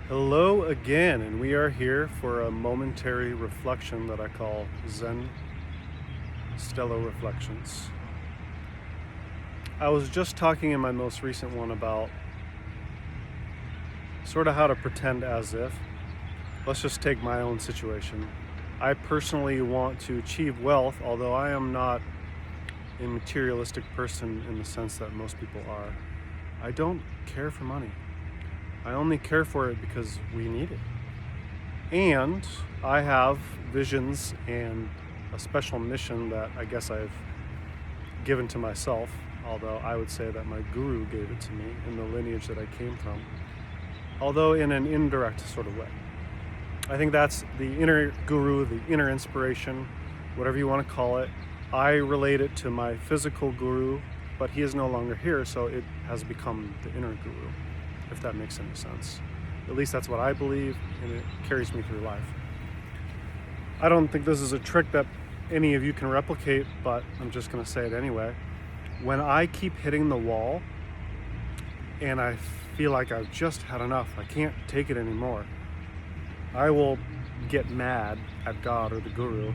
Hello again, and we are here for a momentary reflection that I call Zenstello Reflections. I was just talking in my most recent one about sort of how to pretend as if. Let's just take my own situation. I personally want to achieve wealth, although I am not a materialistic person in the sense that most people are. I don't care for money. I only care for it because we need it. And I have visions and a special mission that I guess I've given to myself, although I would say that my guru gave it to me in the lineage that I came from, although in an indirect sort of way. I think that's the inner guru, the inner inspiration, whatever you want to call it. I relate it to my physical guru, but he is no longer here, so it has become the inner guru, if that makes any sense. At least that's what I believe, and it carries me through life. I don't think this is a trick that any of you can replicate, but I'm just going to say it anyway. When I keep hitting the wall and I feel like I've just had enough, I can't take it anymore, I will get mad at God or the guru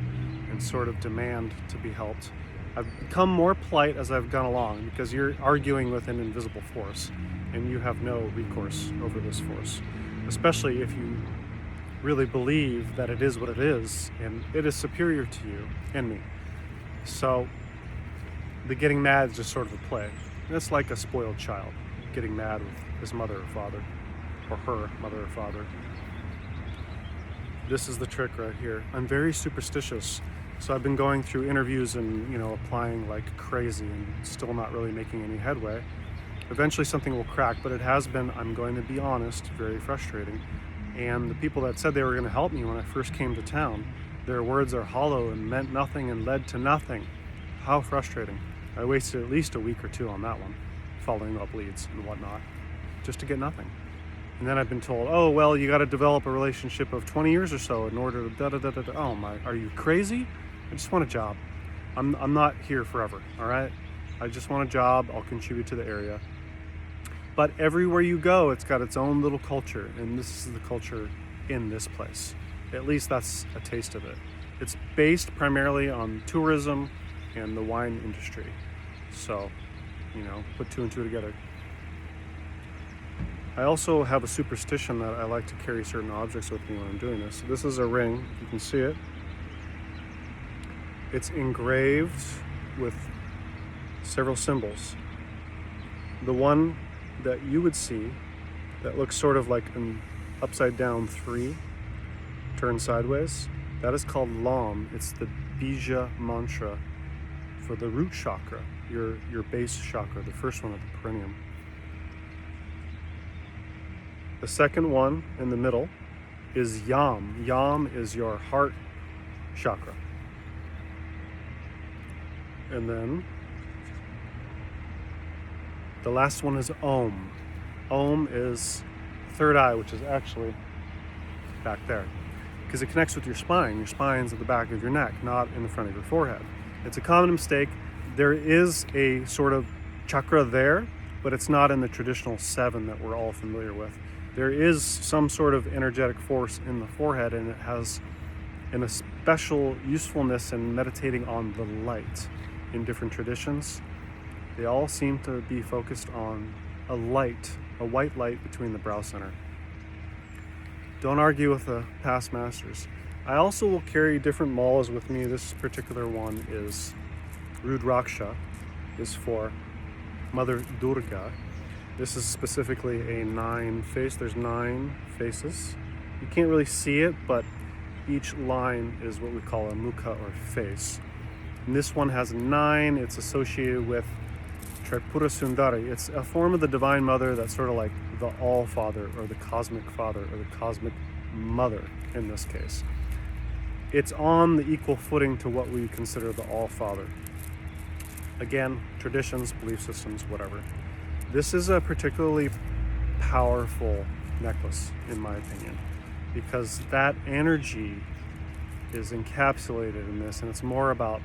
and sort of demand to be helped. I've become more polite as I've gone along because you're arguing with an invisible force and you have no recourse over this force, especially if you really believe that it is what it is and it is superior to you and me. So the getting mad is just sort of a play. It's like a spoiled child getting mad with his mother or father, or her mother or father. This is the trick right here. I'm very superstitious, so I've been going through interviews and applying like crazy and still not really making any headway. Eventually something will crack, but it has been, I'm going to be honest, very frustrating. And the people that said they were going to help me when I first came to town, their words are hollow and meant nothing and led to nothing. How frustrating. I wasted at least a week or two on that one, following up leads and whatnot, just to get nothing. And then I've been told, oh, well, you got to develop a relationship of 20 years or so in order to da-da-da-da-da. Oh my, are you crazy? I just want a job. I'm not here forever, all right? I just want a job. I'll contribute to the area. But everywhere you go, it's got its own little culture, and this is the culture in this place. At least that's a taste of it. It's based primarily on tourism and the wine industry. So, put two and two together. I also have a superstition that I like to carry certain objects with me when I'm doing this. So this is a ring, you can see it. It's engraved with several symbols. The one that you would see that looks sort of like an upside down 3 turned sideways, that is called Lam. It's the Bija mantra for the root chakra, your base chakra, the first one at the perineum. The second one in the middle is Yam. Yam is your heart chakra. And then the last one is Om. Om is third eye, which is actually back there, because it connects with your spine. Your spine's at the back of your neck, not in the front of your forehead. It's a common mistake. There is a sort of chakra there, but it's not in the traditional 7 that we're all familiar with. There is some sort of energetic force in the forehead, and it has a special usefulness in meditating on the light. In different traditions, they all seem to be focused on a light, a white light between the brow center. Don't argue with the past masters. I also will carry different malas with me. This particular one is Rudraksha, is for Mother Durga. This is specifically a 9 face. There's 9 faces. You can't really see it, but each line is what we call a mukha or face. And this one has 9. It's associated with Tripura Sundari. It's a form of the Divine Mother that's sort of like the All-Father or the Cosmic Father or the Cosmic Mother in this case. It's on the equal footing to what we consider the All-Father. Again, traditions, belief systems, whatever. This is a particularly powerful necklace, in my opinion, because that energy is encapsulated in this, and it's more about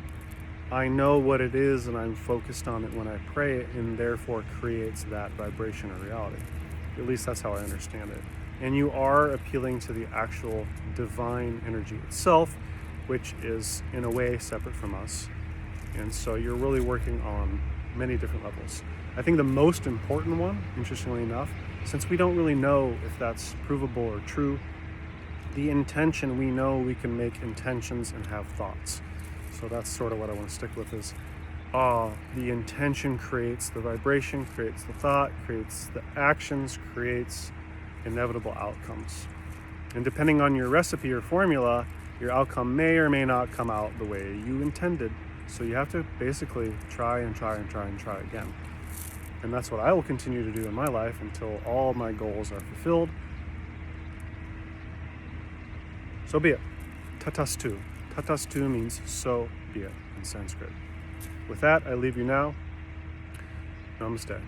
I know what it is and I'm focused on it when I pray it, and therefore creates that vibration or reality. At least that's how I understand it. And you are appealing to the actual divine energy itself, which is in a way separate from us. And so you're really working on many different levels. I think the most important one, interestingly enough, since we don't really know if that's provable or true, the intention, we know we can make intentions and have thoughts. So that's sort of what I want to stick with is the intention creates the vibration, creates the thought, creates the actions, creates inevitable outcomes. And depending on your recipe or formula, your outcome may or may not come out the way you intended. So you have to basically try and try and try and try again. And that's what I will continue to do in my life until all my goals are fulfilled. So be it. Tatastu. Tatastu means so be it in Sanskrit. With that, I leave you now. Namaste.